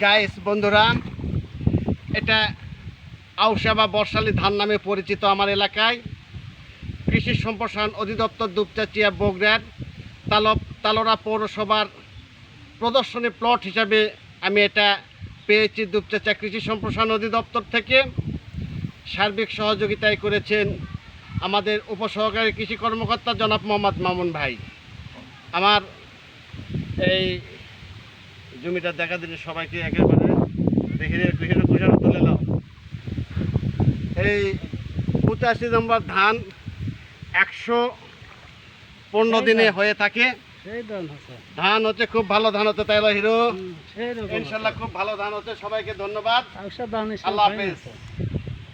Guys বন্ধুরা, এটা আউশা বা বর্ষালি ধান নামে পরিচিত আমার এলাকায়। কৃষি সম্প্রসারণ অধিদপ্তর দুপচাচিয়া বগুড়ার তালোড়া পৌরসভার প্রদর্শনী প্লট হিসাবে আমি এটা পেয়েছি দুপচাচিয়া কৃষি সম্প্রসারণ অধিদপ্তর থেকে। সার্বিক সহযোগিতায় করেছেন আমাদের উপসহকারী কৃষি কর্মকর্তা জনাব মোহাম্মদ মামুন ভাই। আমার এই জমিটা দেখা দিলে সবাইকে একেবারে দেখে কুশানো তুলে নাও। এই 85 নম্বর ধান 115 দিনে হয়ে থাকে। ধান হচ্ছে খুব ভালো ধান হচ্ছে, তাই হিরো ইনশাল্লাহ খুব ভালো ধান হচ্ছে। সবাইকে ধন্যবাদ, আল্লাহ হাফেজ।